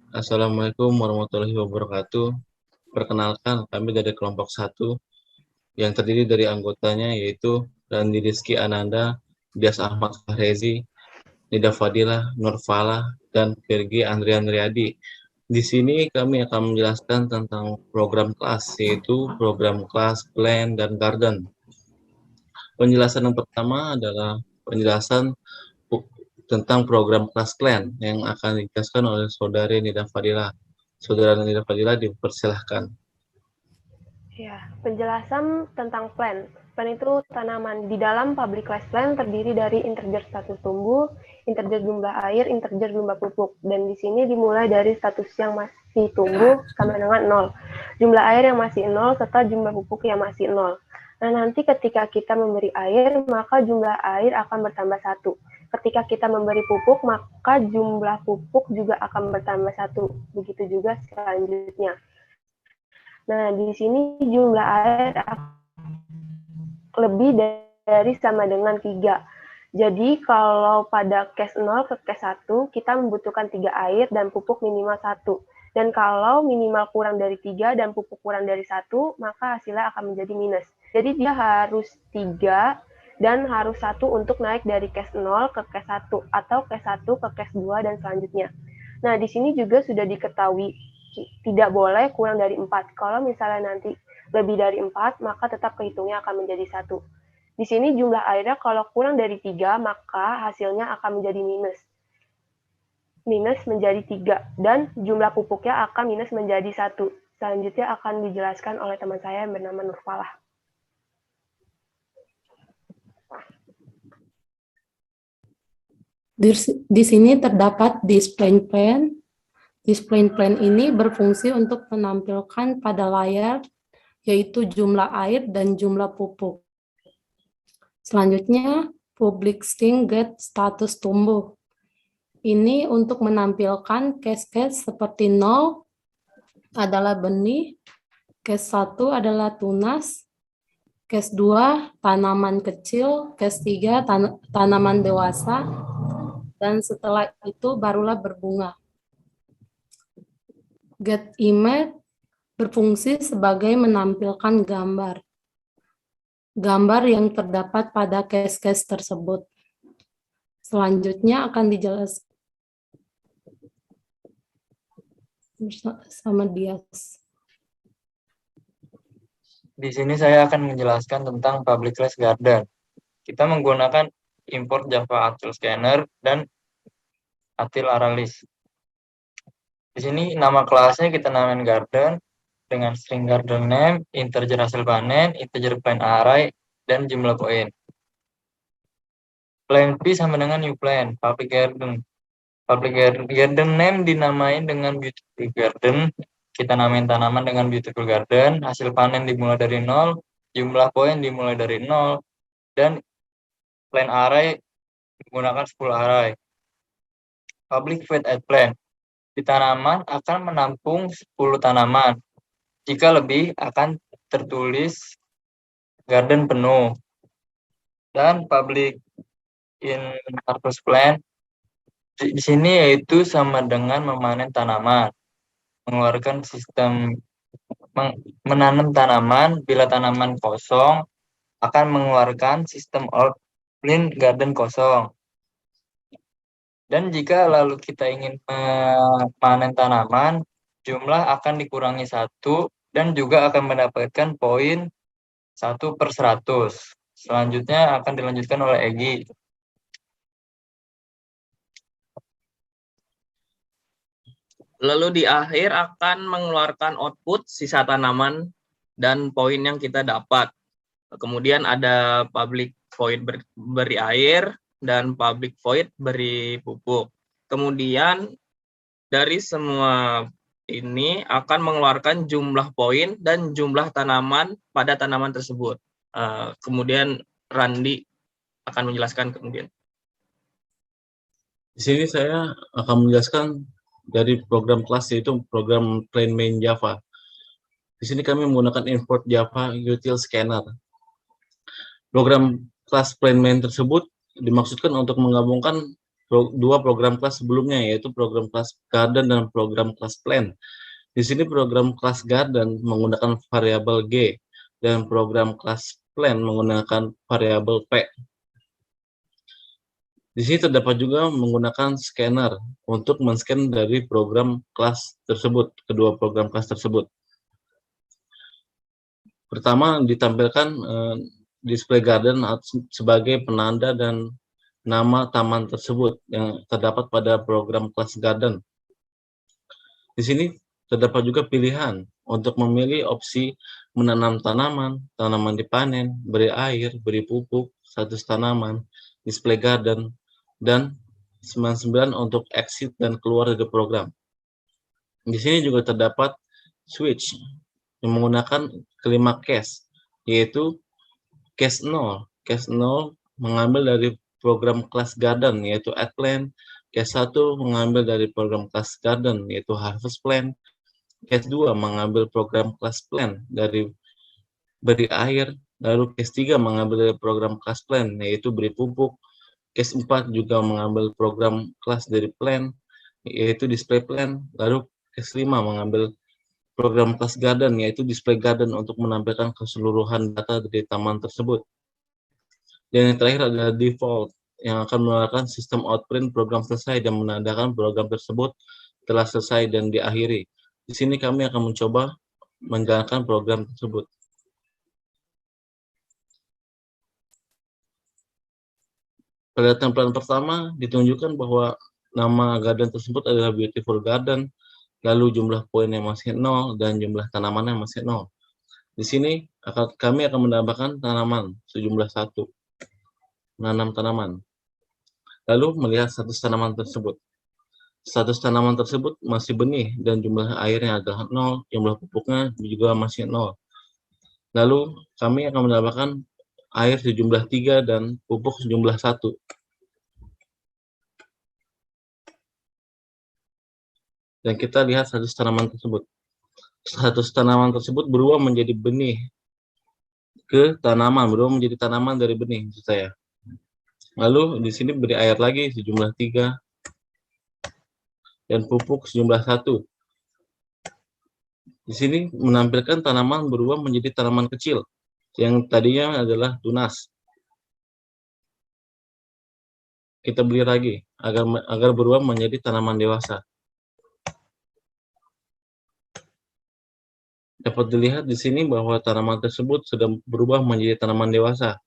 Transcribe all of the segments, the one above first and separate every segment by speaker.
Speaker 1: Assalamualaikum warahmatullahi wabarakatuh. Perkenalkan, kami dari kelompok 1 yang terdiri dari anggotanya yaitu Randi Rizky Ananda, Dias Ahmad Fahrezi, Nida Fadilah, Nur Falah, dan Virgi Andrian Riyadi. Di sini kami akan menjelaskan tentang program kelas, yaitu program kelas Plan dan Garden. Penjelasan yang pertama adalah penjelasan tentang program kelas Plan yang akan dijelaskan oleh Saudari Nida Fadilah. Saudara Nida Fadilah dipersilahkan.
Speaker 2: Ya, penjelasan tentang plant. Plant itu tanaman. Di dalam public class plant terdiri dari integer status tumbuh, integer jumlah air, integer jumlah pupuk. Dan di sini dimulai dari status yang masih tumbuh sama dengan 0. Jumlah air yang masih 0 serta jumlah pupuk yang masih 0. Nah, nanti ketika kita memberi air, maka jumlah air akan bertambah 1. Ketika kita memberi pupuk, maka jumlah pupuk juga akan bertambah 1. Begitu juga selanjutnya. Nah, di sini jumlah air lebih dari sama dengan 3. Jadi, kalau pada case 0 ke case 1, kita membutuhkan 3 air dan pupuk minimal 1. Dan kalau minimal kurang dari 3 dan pupuk kurang dari 1, maka hasilnya akan menjadi minus. Jadi, dia harus 3 dan harus 1 untuk naik dari case 0 ke case 1 atau case 1 ke case 2 dan selanjutnya. Nah, di sini juga sudah diketahui tidak boleh kurang dari 4. Kalau misalnya nanti lebih dari 4, maka tetap kehitungnya akan menjadi 1. Di sini jumlah airnya kalau kurang dari 3, maka hasilnya akan menjadi minus. Minus menjadi 3. Dan jumlah pupuknya akan minus menjadi 1. Selanjutnya akan dijelaskan oleh teman saya yang bernama Nur Falah.
Speaker 3: Di sini terdapat display plan. Display plan ini berfungsi untuk menampilkan pada layar yaitu jumlah air dan jumlah pupuk. Selanjutnya, public string get status tumbuh. Ini untuk menampilkan case-case seperti 0 adalah benih, case 1 adalah tunas, case 2 tanaman kecil, case 3 tanaman dewasa, dan setelah itu barulah berbunga. Get image berfungsi sebagai menampilkan gambar. Gambar yang terdapat pada case-case tersebut. Selanjutnya akan dijelaskan bersama Dias.
Speaker 4: Di sini saya akan menjelaskan tentang public class garden. Kita menggunakan import Java Atil Scanner dan Atil Aralis. Di sini nama kelasnya kita namain garden dengan string garden name, integer hasil panen, integer plant array, dan jumlah poin. Plan P sama dengan new plan, public garden. Public garden name dinamain dengan beautiful garden. Kita namain tanaman dengan beautiful garden. Hasil panen dimulai dari 0, jumlah poin dimulai dari 0, dan plant array menggunakan 10 array. Public void add plant. Di tanaman akan menampung 10 tanaman. Jika lebih akan tertulis garden penuh. Dan public in harvest plant di sini yaitu sama dengan memanen tanaman. Mengeluarkan sistem menanam tanaman, bila tanaman kosong akan mengeluarkan sistem outline garden kosong. Dan jika lalu kita ingin memanen tanaman, jumlah akan dikurangi 1 dan juga akan mendapatkan poin 1/100. Selanjutnya akan dilanjutkan oleh Egi.
Speaker 5: Lalu di akhir akan mengeluarkan output sisa tanaman dan poin yang kita dapat. Kemudian ada public void beri air dan public void beri pupuk. Kemudian dari semua ini akan mengeluarkan jumlah poin dan jumlah tanaman pada tanaman tersebut. Kemudian Randi akan menjelaskan kemudian.
Speaker 1: Di sini saya akan menjelaskan dari program kelas, yaitu program plain main Java. Di sini kami menggunakan import Java util scanner. Program kelas plain main tersebut dimaksudkan untuk menggabungkan dua program kelas sebelumnya, yaitu program kelas garden dan program kelas plant. Di sini program kelas garden menggunakan variabel G dan program kelas plant menggunakan variabel P. Di sini terdapat juga menggunakan scanner untuk men-scan dari program kelas tersebut, kedua program kelas tersebut. Pertama, ditampilkan display garden sebagai penanda dan nama taman tersebut yang terdapat pada program kelas garden. Di sini terdapat juga pilihan untuk memilih opsi menanam tanaman, tanaman dipanen, beri air, beri pupuk, status tanaman, display garden, dan 99 untuk exit dan keluar dari program. Di sini juga terdapat switch yang menggunakan kelima case, yaitu case 0. Case 0 mengambil dari program kelas garden, yaitu add plant. Case 1 mengambil dari program kelas garden, yaitu harvest plant. Case 2 mengambil program kelas plant dari beri air. Lalu case 3 mengambil dari program kelas plant, yaitu beri pupuk. Case 4 juga mengambil program kelas dari plant, yaitu display plant. Lalu case 5 mengambil program kelas garden, yaitu display garden untuk menampilkan keseluruhan data dari taman tersebut. Dan yang terakhir adalah default, yang akan mengeluarkan sistem outprint program selesai dan menandakan program tersebut telah selesai dan diakhiri. Di sini kami akan mencoba menjalankan program tersebut. Pada tampilan pertama ditunjukkan bahwa nama garden tersebut adalah Beautiful Garden, lalu jumlah poinnya masih 0 dan jumlah tanamannya masih 0. Di sini kami akan menambahkan tanaman sejumlah 1, menanam tanaman. Lalu melihat status tanaman tersebut. Status tanaman tersebut masih benih dan jumlah airnya adalah 0, jumlah pupuknya juga masih 0. Lalu kami akan menambahkan air sejumlah 3 dan pupuk sejumlah 1. Dan kita lihat status tanaman tersebut. Status tanaman tersebut berubah menjadi benih ke tanaman, berubah menjadi tanaman dari benih, maksud saya. Lalu di sini beri air lagi sejumlah 3 dan pupuk sejumlah 1. Di sini menampilkan tanaman berubah menjadi tanaman kecil yang tadinya adalah tunas. Kita beri lagi agar berubah menjadi tanaman dewasa. Dapat dilihat di sini bahwa tanaman tersebut sudah berubah menjadi tanaman dewasa.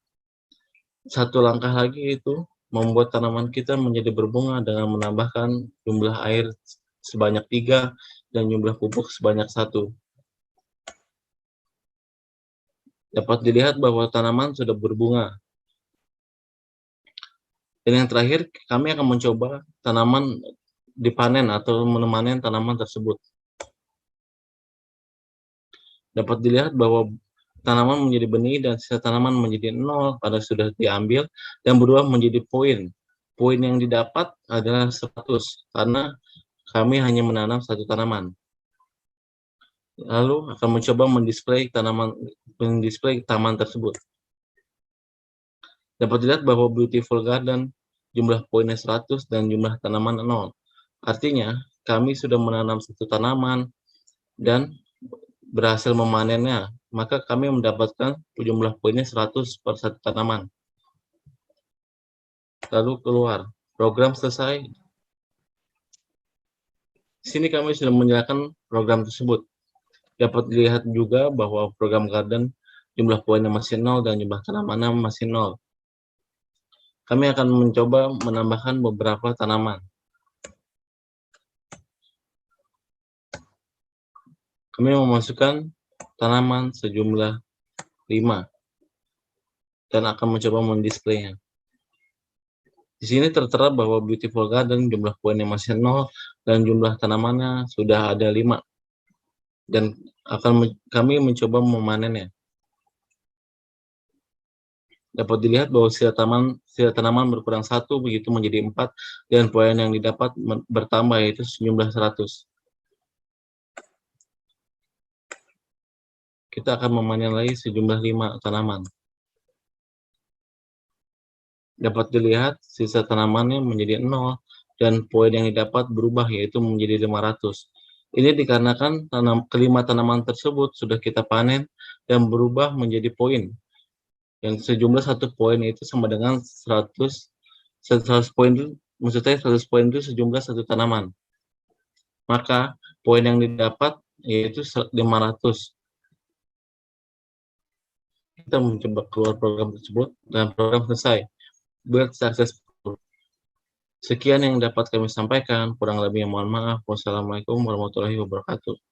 Speaker 1: Satu langkah lagi itu membuat tanaman kita menjadi berbunga dengan menambahkan jumlah air sebanyak 3 dan jumlah pupuk sebanyak 1. Dapat dilihat bahwa tanaman sudah berbunga. Dan yang terakhir, kami akan mencoba tanaman dipanen atau memanen tanaman tersebut. Dapat dilihat bahwa tanaman menjadi benih dan sisa tanaman menjadi 0 pada sudah diambil dan berubah menjadi poin. Poin yang didapat adalah 100 karena kami hanya menanam 1 tanaman. Lalu akan mencoba mendisplay taman tersebut. Dapat dilihat bahwa Beautiful Garden jumlah poinnya 100 dan jumlah tanaman 0. Artinya, kami sudah menanam 1 tanaman dan berhasil memanennya, maka kami mendapatkan jumlah poinnya 100 per 1 tanaman. Lalu keluar. Program selesai. Di sini kami sudah menyalakan program tersebut. Dapat dilihat juga bahwa program garden jumlah poinnya masih 0 dan jumlah tanamannya masih 0. Kami akan mencoba menambahkan beberapa tanaman. Kami memasukkan tanaman sejumlah 5 dan akan mencoba mendisplaynya. Di sini tertera bahwa Beautiful Garden jumlah poinnya masih 0 dan jumlah tanamannya sudah ada 5. Dan kami mencoba memanennya. Dapat dilihat bahwa sisa tanaman berkurang 1 begitu menjadi 4 dan poin yang didapat bertambah yaitu sejumlah 100. Kita akan memanen lagi sejumlah 5 tanaman. dapat dilihat sisa tanamannya menjadi 0 dan poin yang didapat berubah yaitu menjadi 500. Ini dikarenakan kelima tanaman tersebut sudah kita panen dan berubah menjadi poin yang sejumlah 1 poin itu sama dengan 100 poin itu, maksudnya 100 poin itu sejumlah 1 tanaman. Maka poin yang didapat yaitu 500. Kita mencoba keluar program tersebut dan program selesai. Build successful. Sekian yang dapat kami sampaikan, kurang lebihnya mohon maaf. Wassalamualaikum warahmatullahi wabarakatuh.